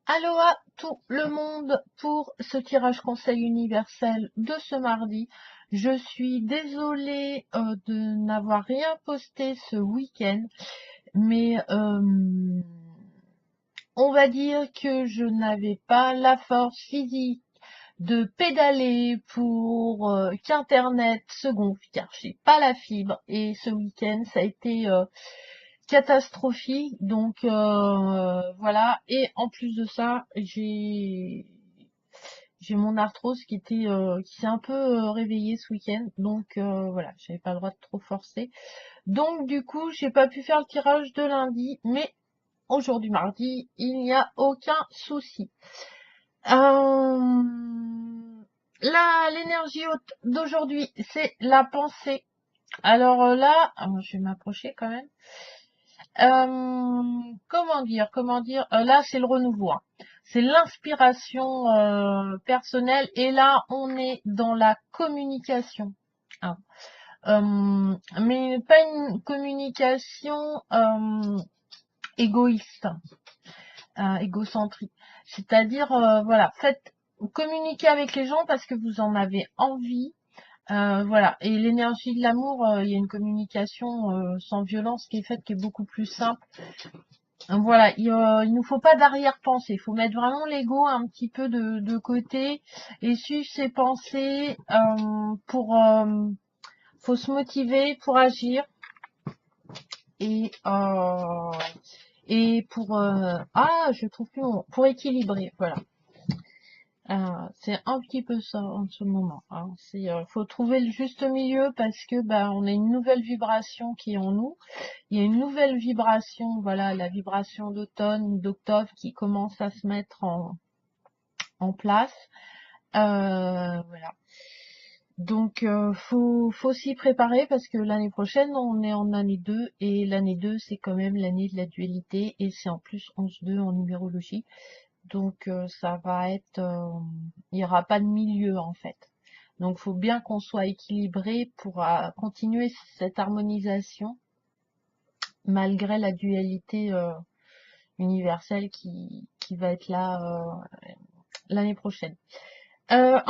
Aloha tout le monde pour ce tirage conseil universel de ce mardi. Je suis désolée de n'avoir rien posté ce week-end, mais on va dire que je n'avais pas la force physique de pédaler pour qu'Internet se gonfle, car j'ai pas la fibre. Et ce week-end, ça a été catastrophique. Donc voilà. Et en plus de ça, j'ai mon arthrose qui s'est un peu réveillée ce week-end. Donc voilà, j'avais pas le droit de trop forcer. Donc du coup, j'ai pas pu faire le tirage de lundi, mais aujourd'hui mardi, il n'y a aucun souci. L'énergie haute d'aujourd'hui, c'est la pensée. Alors là, je vais m'approcher quand même. Comment dire, là c'est le renouveau, hein. C'est l'inspiration personnelle et là on est dans la communication, hein. Mais pas une communication égoïste, égocentrique. C'est-à-dire voilà, communiquer avec les gens parce que vous en avez envie. Voilà. Et l'énergie de l'amour, il y a une communication sans violence qui est faite, qui est beaucoup plus simple. Voilà, il nous faut pas d'arrière-pensée. Il faut mettre vraiment l'ego un petit peu de côté et suivre ses pensées faut se motiver pour agir et je trouve plus mon mot. Pour équilibrer. Voilà. C'est un petit peu ça en ce moment, hein. Faut trouver le juste milieu parce que on a une nouvelle vibration qui est en nous. Il y a une nouvelle vibration, voilà, la vibration d'automne, d'octobre qui commence à se mettre en place. Voilà. Donc faut s'y préparer parce que l'année prochaine on est en année 2 et l'année 2 c'est quand même l'année de la dualité et c'est en plus 11-2 en numérologie. Donc ça va être il n'y aura pas de milieu en fait. Donc faut bien qu'on soit équilibré pour continuer cette harmonisation malgré la dualité universelle qui va être là l'année prochaine. La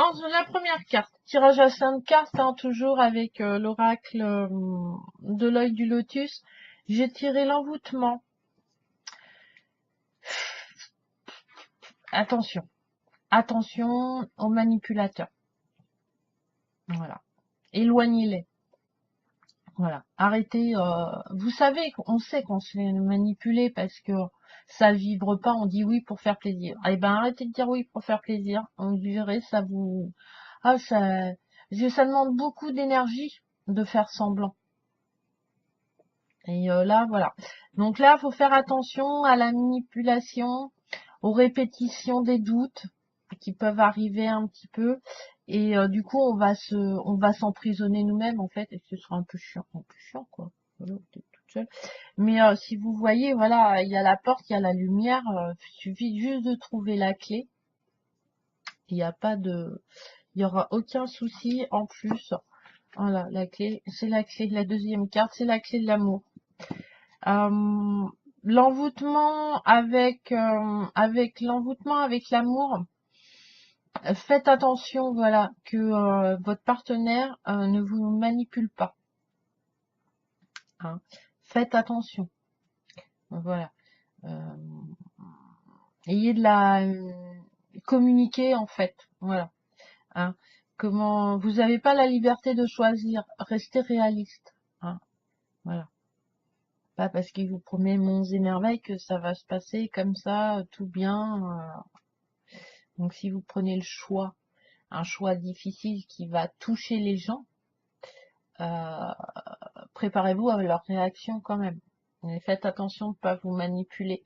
première carte, tirage à 5 cartes, hein, toujours avec l'oracle de l'œil du lotus. J'ai tiré l'envoûtement. Attention, attention aux manipulateurs. Voilà, éloignez-les. Voilà, arrêtez. Vous savez, on sait qu'on se fait manipuler parce que ça vibre pas. On dit oui pour faire plaisir. Eh ben, arrêtez de dire oui pour faire plaisir. On dirait ça vous. Ah, ça demande beaucoup d'énergie de faire semblant. Et là, voilà. Donc là, faut faire attention à la manipulation, aux répétitions des doutes qui peuvent arriver un petit peu. Et du coup, on va s'emprisonner nous-mêmes en fait, et ce sera un peu chiant quoi. Voilà, vous êtes toute seule. Mais si vous voyez, voilà, il y a la porte, il y a la lumière. Il suffit juste de trouver la clé. Il n'y a pas de, il y aura aucun souci en plus. Voilà, la clé, c'est la clé. La deuxième carte, c'est la clé de l'amour. L'envoûtement avec l'envoûtement avec l'amour, faites attention, voilà, que votre partenaire ne vous manipule pas, hein. Faites attention, voilà. Euh, ayez de la communiquer en fait, voilà, hein. Comment vous n'avez pas la liberté de choisir, restez réaliste, hein, voilà. Pas parce qu'il vous promet monts et merveilles que ça va se passer comme ça, tout bien. Donc si vous prenez le choix, un choix difficile qui va toucher les gens, euh, préparez-vous à leur réaction quand même. Mais faites attention de ne pas vous manipuler.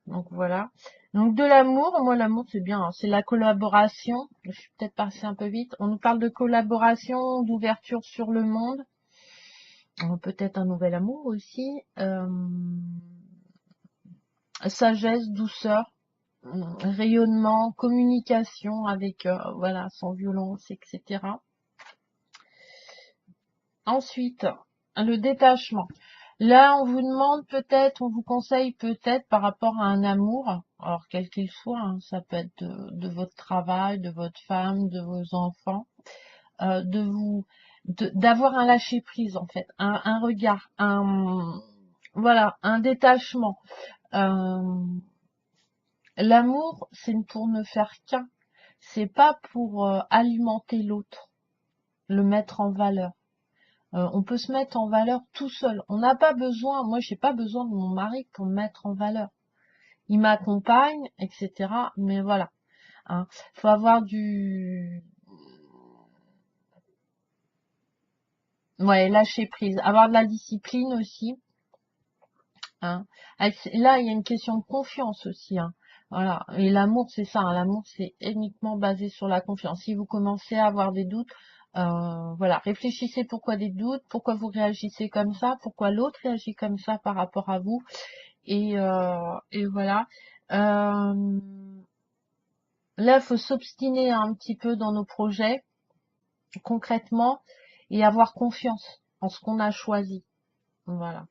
Donc voilà. Donc de l'amour, moi l'amour c'est bien, hein. C'est la collaboration. Je suis peut-être passée un peu vite. On nous parle de collaboration, d'ouverture sur le monde. Peut-être un nouvel amour aussi. Sagesse, douceur, rayonnement, communication avec, voilà, sans violence, etc. Ensuite, le détachement. Là, on vous demande peut-être, on vous conseille peut-être par rapport à un amour, alors quel qu'il soit, hein, ça peut être de votre travail, de votre femme, de vos enfants, de vous, d'avoir un lâcher prise en fait, un regard, voilà, un détachement. L'amour, c'est pour ne faire qu'un. C'est pas pour alimenter l'autre, le mettre en valeur. On peut se mettre en valeur tout seul. On n'a pas besoin, moi j'ai pas besoin de mon mari pour me mettre en valeur. Il m'accompagne, etc. Mais voilà, hein. Faut avoir ouais, lâcher prise, avoir de la discipline aussi, hein. Là, il y a une question de confiance aussi, hein. Voilà. Et l'amour, c'est ça, hein. L'amour, c'est uniquement basé sur la confiance. Si vous commencez à avoir des doutes, voilà, réfléchissez pourquoi des doutes, pourquoi vous réagissez comme ça, pourquoi l'autre réagit comme ça par rapport à vous. Et voilà. Euh, Là, il faut s'obstiner un petit peu dans nos projets, concrètement, et avoir confiance en ce qu'on a choisi. Voilà.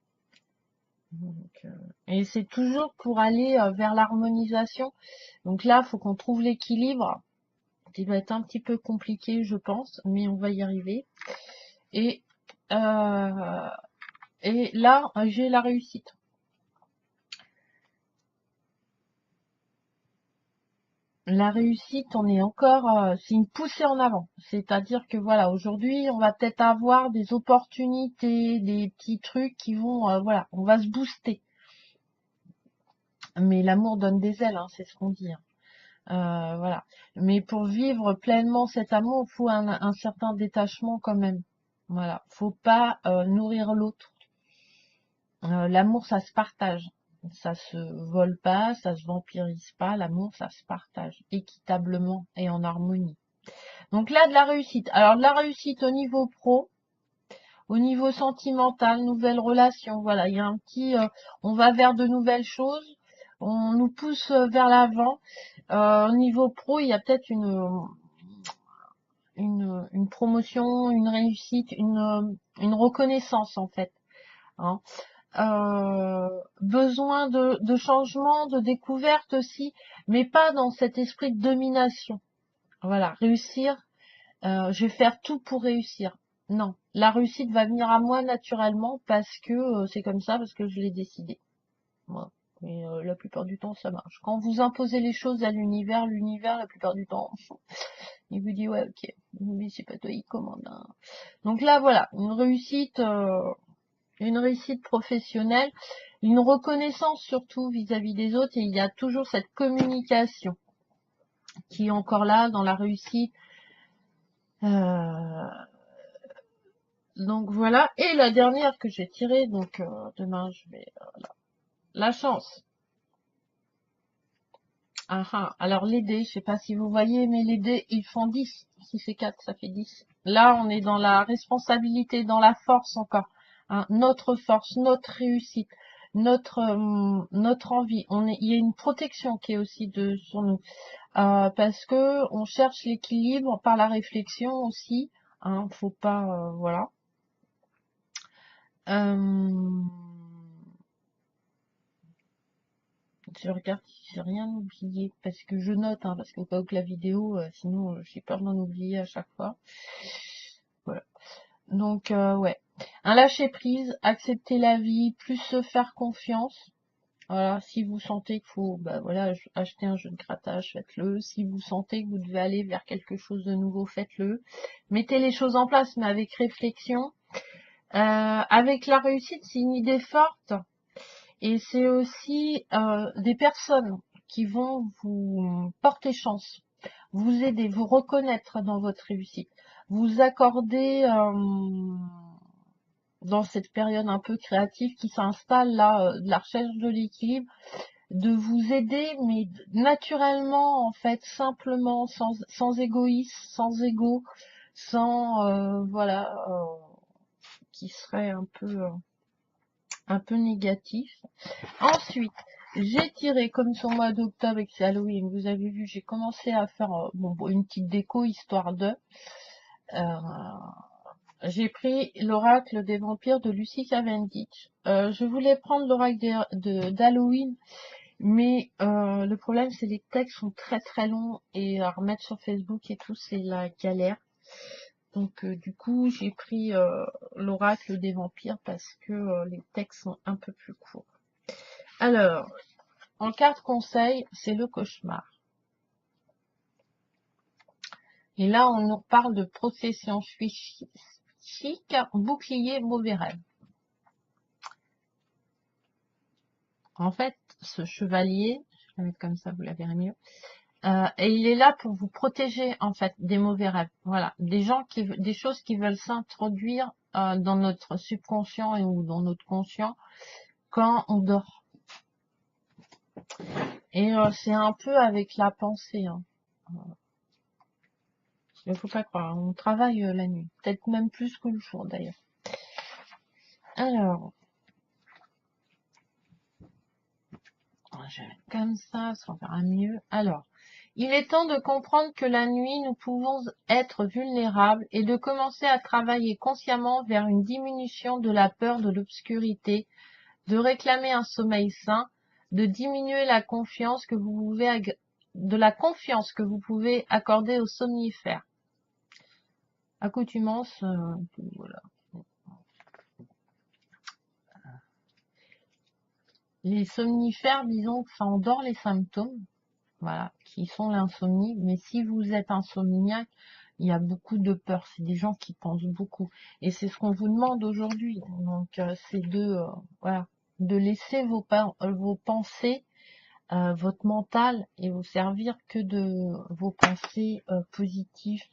Donc, et c'est toujours pour aller vers l'harmonisation. Donc là, il faut qu'on trouve l'équilibre, qui va être un petit peu compliqué, je pense, mais on va y arriver. Et, euh, et là, j'ai la réussite. La réussite, on est encore, c'est une poussée en avant. C'est-à-dire que voilà, aujourd'hui, on va peut-être avoir des opportunités, des petits trucs qui vont, voilà, on va se booster. Mais l'amour donne des ailes, hein, c'est ce qu'on dit, hein. Voilà. Mais pour vivre pleinement cet amour, il faut un certain détachement quand même. Voilà. Faut pas nourrir l'autre. L'amour, ça se partage. Ça se vole pas, ça se vampirise pas. L'amour, ça se partage équitablement et en harmonie. Donc là, de la réussite. Alors, de la réussite au niveau pro, au niveau sentimental, nouvelles relations. Voilà, il y a un petit, on va vers de nouvelles choses. On nous pousse vers l'avant. Au niveau pro, il y a peut-être une promotion, une réussite, une reconnaissance en fait, hein. Besoin de changement, de découverte aussi, mais pas dans cet esprit de domination. Voilà, réussir, je vais faire tout pour réussir. Non, la réussite va venir à moi naturellement parce que c'est comme ça, parce que je l'ai décidé. Voilà. Mais la plupart du temps, ça marche. Quand vous imposez les choses à l'univers, l'univers, la plupart du temps, il vous dit ouais, ok, mais c'est pas toi, il commande, hein. Donc là, voilà, une réussite professionnelle, une reconnaissance surtout vis-à-vis des autres, et il y a toujours cette communication qui est encore là dans la réussite. Euh, donc voilà, et la dernière que j'ai tirée, donc demain je vais la chance. Ah, ah. Alors les dés, je sais pas si vous voyez, mais les dés ils font 10. Si c'est 4, ça fait 10. Là, on est dans la responsabilité, dans la force encore, hein. Notre force, notre réussite, notre envie. Il y a une protection qui est aussi sur nous. Parce que on cherche l'équilibre par la réflexion aussi, hein, faut pas, voilà. Euh, je regarde si j'ai rien oublié, parce que je note, hein, parce qu'au cas où que la vidéo, sinon j'ai peur d'en oublier à chaque fois. Voilà. Donc ouais, un lâcher prise, accepter la vie, plus se faire confiance. Voilà, si vous sentez qu'il faut, bah voilà, acheter un jeu de grattage, faites-le. Si vous sentez que vous devez aller vers quelque chose de nouveau, faites-le. Mettez les choses en place, mais avec réflexion. Avec la réussite, c'est une idée forte. Et c'est aussi des personnes qui vont vous porter chance, vous aider, vous reconnaître dans votre réussite, vous accorder dans cette période un peu créative qui s'installe là, de la recherche de l'équilibre, de vous aider, mais naturellement, en fait, simplement, sans égoïsme, sans ego, sans, voilà, qui serait un peu négatif. Ensuite, j'ai tiré, comme sur le mois d'octobre et que c'est Halloween, vous avez vu, j'ai commencé à faire bon, une petite déco, histoire de... Euh, j'ai pris l'oracle des vampires de Lucy Cavendish. Je voulais prendre l'oracle d'Halloween, mais le problème c'est les textes sont très très longs et à remettre sur Facebook et tout c'est la galère. Donc du coup j'ai pris l'oracle des vampires parce que les textes sont un peu plus courts. Alors, en carte conseil, c'est le cauchemar. Et là on nous parle de procession chic, bouclier, mauvais rêve. En fait, ce chevalier, je vais le mettre comme ça, vous la verrez mieux, et il est là pour vous protéger en fait des mauvais rêves. Voilà, des choses qui veulent s'introduire dans notre subconscient ou dans notre conscient quand on dort. Et c'est un peu avec la pensée. Hein. Il ne faut pas croire. On travaille la nuit, peut-être même plus que le jour d'ailleurs. Alors, je vais mettre comme ça verra mieux. Alors. Il est temps de comprendre que la nuit, nous pouvons être vulnérables et de commencer à travailler consciemment vers une diminution de la peur de l'obscurité, de réclamer un sommeil sain, de diminuer la confiance que vous pouvez accorder aux somnifères. Accoutumance, voilà. Les somnifères, disons que ça endort les symptômes. Voilà, qui sont l'insomnie. Mais si vous êtes insomniaque, il y a beaucoup de peur. C'est des gens qui pensent beaucoup. Et c'est ce qu'on vous demande aujourd'hui. Donc, c'est voilà, de laisser vos pensées, votre mental et vous servir que de vos pensées positives,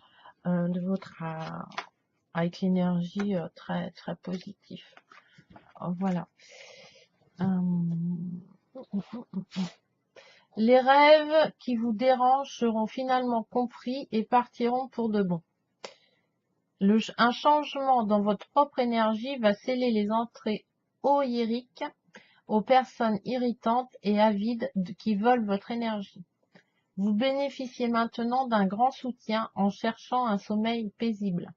avec l'énergie très très positive. Voilà. Les rêves qui vous dérangent seront finalement compris et partiront pour de bon. Un changement dans votre propre énergie va sceller les entrées oïriques aux personnes irritantes et avides qui volent votre énergie. Vous bénéficiez maintenant d'un grand soutien en cherchant un sommeil paisible.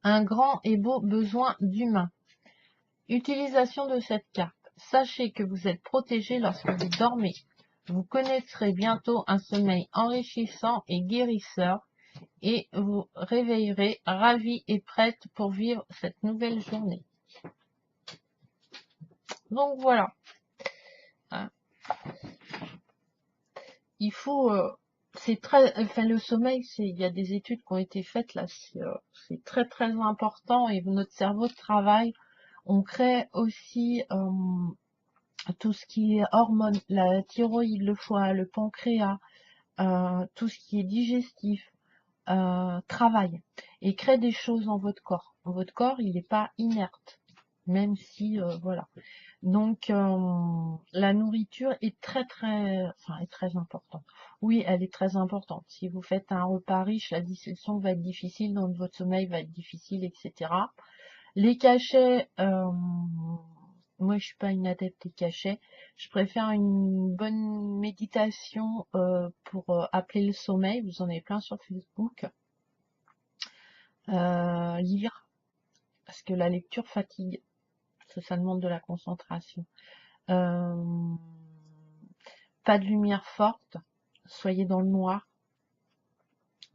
Un grand et beau besoin d'humain. Utilisation de cette carte. Sachez que vous êtes protégé lorsque vous dormez. Vous connaîtrez bientôt un sommeil enrichissant et guérisseur et vous réveillerez ravi et prête pour vivre cette nouvelle journée. Donc voilà. Il faut, le sommeil, il y a des études qui ont été faites là, c'est très très important et notre cerveau travaille. On crée aussi tout ce qui est hormones, la thyroïde, le foie, le pancréas, tout ce qui est digestif, travaille et crée des choses dans votre corps. Votre corps, il n'est pas inerte, même si, voilà. Donc, la nourriture est est très importante. Oui, elle est très importante. Si vous faites un repas riche, la digestion va être difficile, donc votre sommeil va être difficile, etc. Les cachets, moi je suis pas une adepte des cachets. Je préfère une bonne méditation pour appeler le sommeil. Vous en avez plein sur Facebook. Lire, parce que la lecture fatigue. Ça demande de la concentration. Pas de lumière forte. Soyez dans le noir.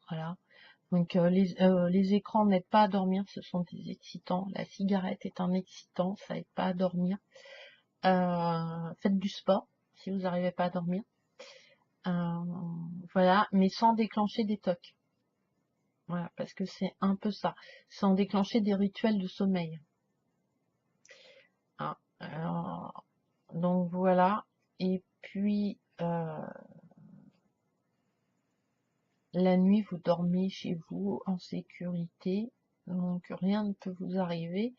Voilà. Donc les écrans n'aident pas à dormir, ce sont des excitants. La cigarette est un excitant, ça n'aide pas à dormir. Faites du sport si vous n'arrivez pas à dormir. Voilà, mais sans déclencher des tocs. Voilà, parce que c'est un peu ça. Sans déclencher des rituels de sommeil. Ah, alors, donc voilà. Et puis la nuit, vous dormez chez vous en sécurité. Donc rien ne peut vous arriver.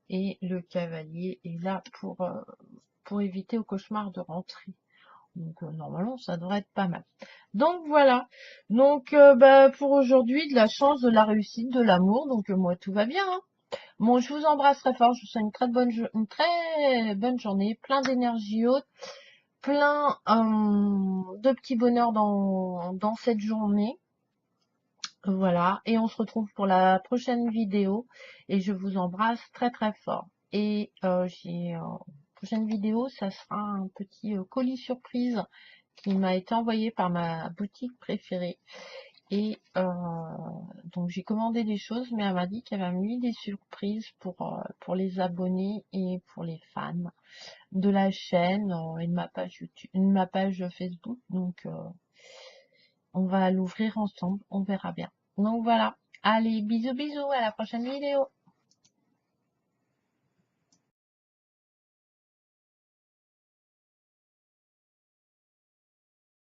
Et le cavalier est là pour éviter au cauchemar de rentrer. Donc normalement ça devrait être pas mal. Donc voilà. Donc pour aujourd'hui, de la chance, de la réussite, de l'amour. Donc moi tout va bien. Hein. Bon, je vous embrasse très fort. Je vous souhaite une très bonne journée, plein d'énergie haute, plein de petits bonheurs dans cette journée. Voilà, et on se retrouve pour la prochaine vidéo et je vous embrasse très très fort. Et prochaine vidéo, ça sera un petit colis surprise qui m'a été envoyé par ma boutique préférée. Et donc j'ai commandé des choses, mais elle m'a dit qu'elle m'a mis des surprises pour les abonnés et pour les fans de la chaîne et de ma page YouTube, de ma page Facebook. Donc on va l'ouvrir ensemble, on verra bien. Donc voilà. Allez, bisous bisous, à la prochaine vidéo.